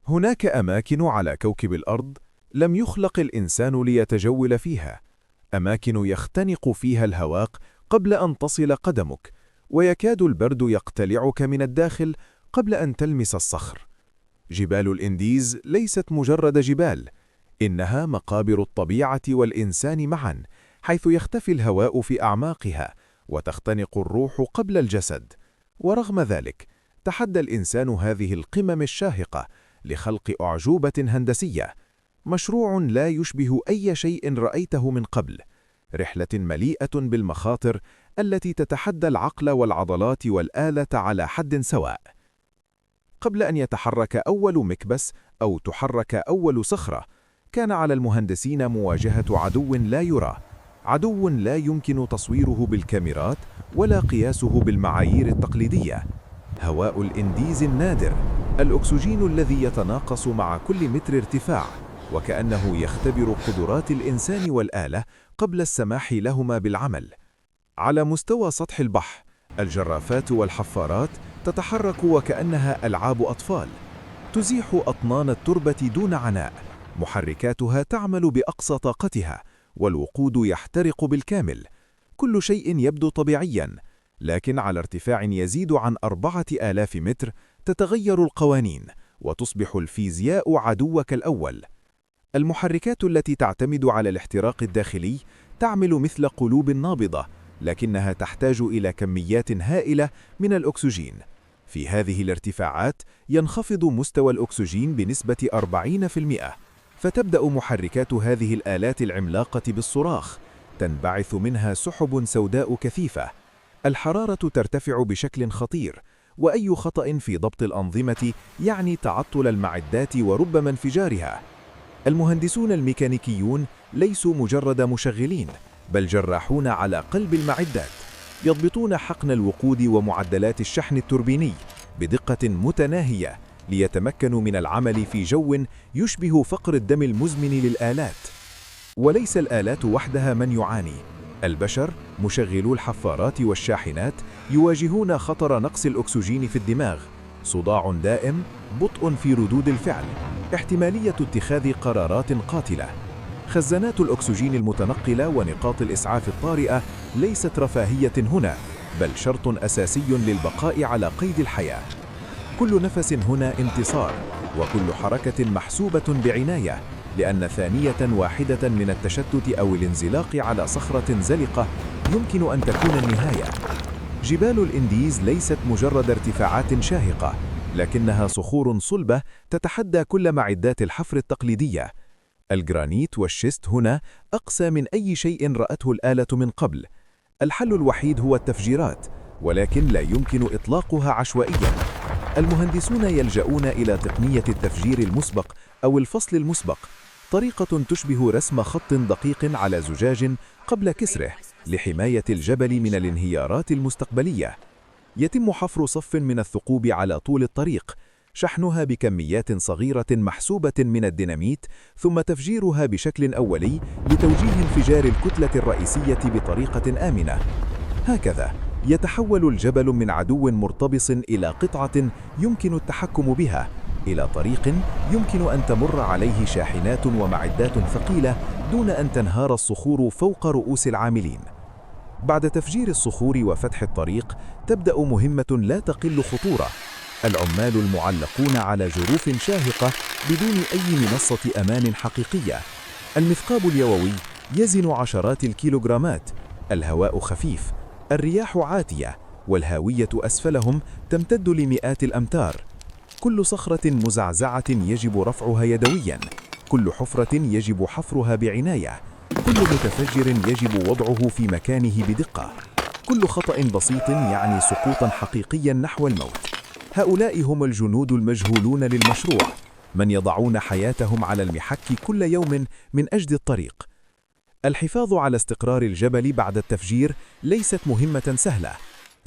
هناك أماكن على كوكب الأرض لم يخلق الإنسان ليتجول فيها، أماكن يختنق فيها الهواء قبل أن تصل قدمك، ويكاد البرد يقتلعك من الداخل قبل أن تلمس الصخر. جبال الإنديز ليست مجرد جبال، إنها مقابر الطبيعة والإنسان معا، حيث يختفي الهواء في أعماقها وتختنق الروح قبل الجسد. ورغم ذلك، تحدى الإنسان هذه القمم الشاهقة لخلق أعجوبة هندسية، مشروع لا يشبه أي شيء رأيته من قبل، رحلة مليئة بالمخاطر التي تتحدى العقل والعضلات والآلة على حد سواء. قبل أن يتحرك أول مكبس أو تحرك أول صخرة، كان على المهندسين مواجهة عدو لا يرى، عدو لا يمكن تصويره بالكاميرات ولا قياسه بالمعايير التقليدية. هواء الإنديز النادر، الأكسجين الذي يتناقص مع كل متر ارتفاع، وكأنه يختبر قدرات الإنسان والآلة قبل السماح لهما بالعمل. على مستوى سطح البحر، الجرافات والحفارات تتحرك وكأنها ألعاب أطفال، تزيح أطنان التربة دون عناء، محركاتها تعمل بأقصى طاقتها، والوقود يحترق بالكامل. كل شيء يبدو طبيعياً، لكن على ارتفاع يزيد عن 4000 متر تتغير القوانين، وتصبح الفيزياء عدوك الأول. المحركات التي تعتمد على الاحتراق الداخلي تعمل مثل قلوب نابضة، لكنها تحتاج إلى كميات هائلة من الأكسجين. في هذه الارتفاعات ينخفض مستوى الأكسجين بنسبة 40%، فتبدأ محركات هذه الآلات العملاقة بالصراخ، تنبعث منها سحب سوداء كثيفة. الحرارة ترتفع بشكل خطير، وأي خطأ في ضبط الأنظمة يعني تعطل المعدات وربما انفجارها. المهندسون الميكانيكيون ليسوا مجرد مشغلين، بل جراحون على قلب المعدات، يضبطون حقن الوقود ومعدلات الشحن التوربيني بدقة متناهية ليتمكنوا من العمل في جو يشبه فقر الدم المزمن للآلات. وليس الآلات وحدها من يعاني، البشر مشغلو الحفارات والشاحنات يواجهون خطر نقص الأكسجين في الدماغ، صداع دائم، بطء في ردود الفعل، احتمالية اتخاذ قرارات قاتلة. خزانات الأكسجين المتنقلة ونقاط الإسعاف الطارئة ليست رفاهية هنا، بل شرط أساسي للبقاء على قيد الحياة. كل نفس هنا انتصار، وكل حركة محسوبة بعناية، لأن ثانية واحدة من التشتت أو الانزلاق على صخرة زلقة يمكن أن تكون النهاية. جبال الإنديز ليست مجرد ارتفاعات شاهقة، لكنها صخور صلبة تتحدى كل معدات الحفر التقليدية. الجرانيت والشيست هنا أقسى من أي شيء رأته الآلة من قبل. الحل الوحيد هو التفجيرات، ولكن لا يمكن إطلاقها عشوائياً. المهندسون يلجؤون إلى تقنية التفجير المسبق أو الفصل المسبق، طريقة تشبه رسم خط دقيق على زجاج قبل كسره لحماية الجبل من الانهيارات المستقبلية. يتم حفر صف من الثقوب على طول الطريق، شحنها بكميات صغيرة محسوبة من الديناميت، ثم تفجيرها بشكل أولي لتوجيه انفجار الكتلة الرئيسية بطريقة آمنة. هكذا يتحول الجبل من عدو مرتبص إلى قطعة يمكن التحكم بها، إلى طريق يمكن أن تمر عليه شاحنات ومعدات ثقيلة دون أن تنهار الصخور فوق رؤوس العاملين. بعد تفجير الصخور وفتح الطريق، تبدأ مهمة لا تقل خطورة. العمال المعلقون على جروف شاهقة بدون أي منصة أمان حقيقية. المثقاب اليووي يزن عشرات الكيلوغرامات، الهواء خفيف، الرياح عاتية، والهاوية أسفلهم تمتد لمئات الأمتار. كل صخرة مزعزعة يجب رفعها يدوياً، كل حفرة يجب حفرها بعناية، كل متفجر يجب وضعه في مكانه بدقة. كل خطأ بسيط يعني سقوطاً حقيقياً نحو الموت. هؤلاء هم الجنود المجهولون للمشروع، من يضعون حياتهم على المحك كل يوم من أجل الطريق. الحفاظ على استقرار الجبل بعد التفجير ليست مهمة سهلة.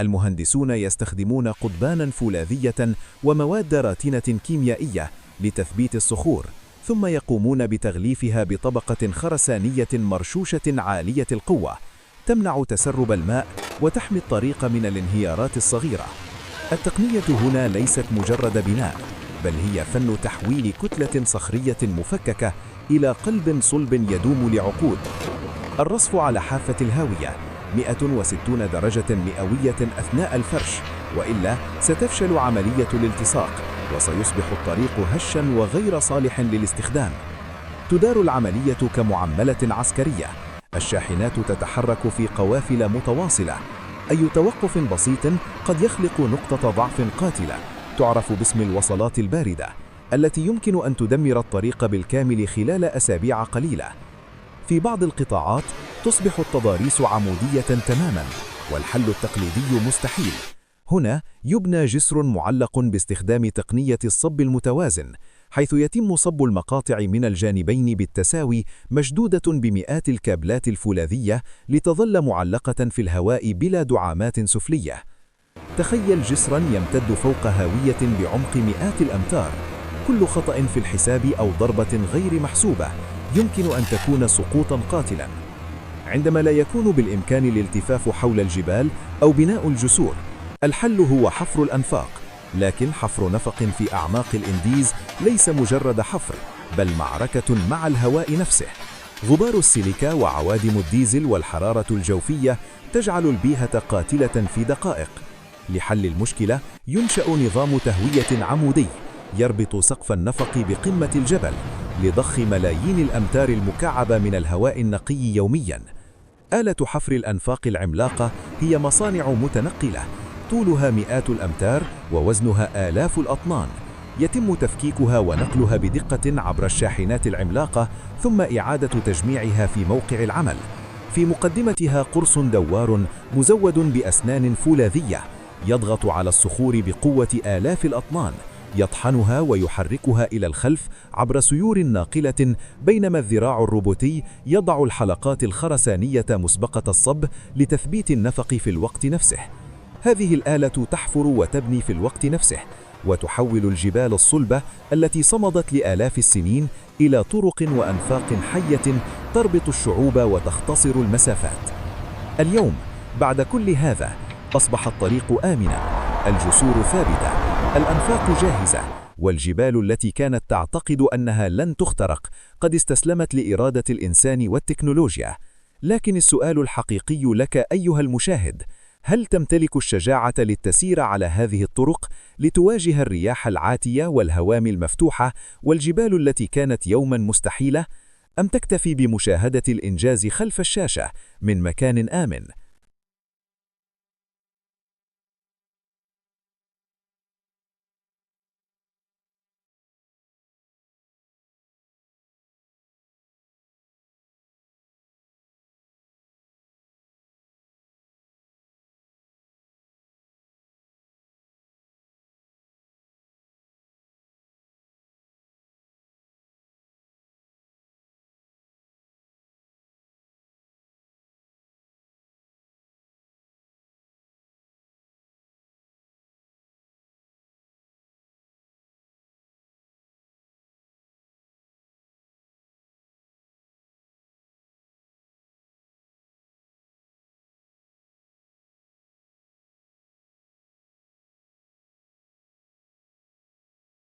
المهندسون يستخدمون قضبانا فولاذية ومواد راتنة كيميائية لتثبيت الصخور، ثم يقومون بتغليفها بطبقة خرسانية مرشوشة عالية القوة، تمنع تسرب الماء وتحمي الطريق من الانهيارات الصغيرة. التقنية هنا ليست مجرد بناء، بل هي فن تحويل كتلة صخرية مفككة إلى قلب صلب يدوم لعقود. الرصف على حافة الهاوية 160 درجة مئوية أثناء الفرش، وإلا ستفشل عملية الالتصاق وسيصبح الطريق هشاً وغير صالح للاستخدام. تدار العملية كمعملة عسكرية، الشاحنات تتحرك في قوافل متواصلة. أي توقف بسيط قد يخلق نقطة ضعف قاتلة تعرف باسم الوصلات الباردة، التي يمكن أن تدمر الطريق بالكامل خلال أسابيع قليلة. في بعض القطاعات تصبح التضاريس عمودية تماماً، والحل التقليدي مستحيل. هنا يبنى جسر معلق باستخدام تقنية الصب المتوازن، حيث يتم صب المقاطع من الجانبين بالتساوي مشدودة بمئات الكابلات الفولاذية لتظل معلقة في الهواء بلا دعامات سفلية. تخيل جسراً يمتد فوق هاوية بعمق مئات الأمتار. كل خطأ في الحساب أو ضربة غير محسوبة يمكن أن تكون سقوطاً قاتلاً. عندما لا يكون بالإمكان الالتفاف حول الجبال أو بناء الجسور، الحل هو حفر الأنفاق. لكن حفر نفق في أعماق الإنديز ليس مجرد حفر، بل معركة مع الهواء نفسه. غبار السيليكا وعوادم الديزل والحرارة الجوفية تجعل البيئة قاتلة في دقائق. لحل المشكلة ينشأ نظام تهوية عمودي يربط سقف النفق بقمة الجبل لضخ ملايين الأمتار المكعبة من الهواء النقي يومياً. آلة حفر الأنفاق العملاقة هي مصانع متنقلة طولها مئات الأمتار ووزنها آلاف الأطنان. يتم تفكيكها ونقلها بدقة عبر الشاحنات العملاقة، ثم إعادة تجميعها في موقع العمل. في مقدمتها قرص دوار مزود بأسنان فولاذية يضغط على الصخور بقوة آلاف الأطنان، يطحنها ويحركها إلى الخلف عبر سيور ناقلة، بينما الذراع الروبوتي يضع الحلقات الخرسانية مسبقة الصب لتثبيت النفق في الوقت نفسه. هذه الآلة تحفر وتبني في الوقت نفسه، وتحول الجبال الصلبة التي صمدت لآلاف السنين إلى طرق وأنفاق حية تربط الشعوب وتختصر المسافات. اليوم بعد كل هذا أصبح الطريق آمنا، الجسور ثابتة، الأنفاق جاهزة، والجبال التي كانت تعتقد أنها لن تخترق قد استسلمت لإرادة الإنسان والتكنولوجيا. لكن السؤال الحقيقي لك أيها المشاهد: هل تمتلك الشجاعة للتسير على هذه الطرق، لتواجه الرياح العاتية والهوام المفتوحة والجبال التي كانت يوما مستحيلة؟ أم تكتفي بمشاهدة الإنجاز خلف الشاشة من مكان آمن؟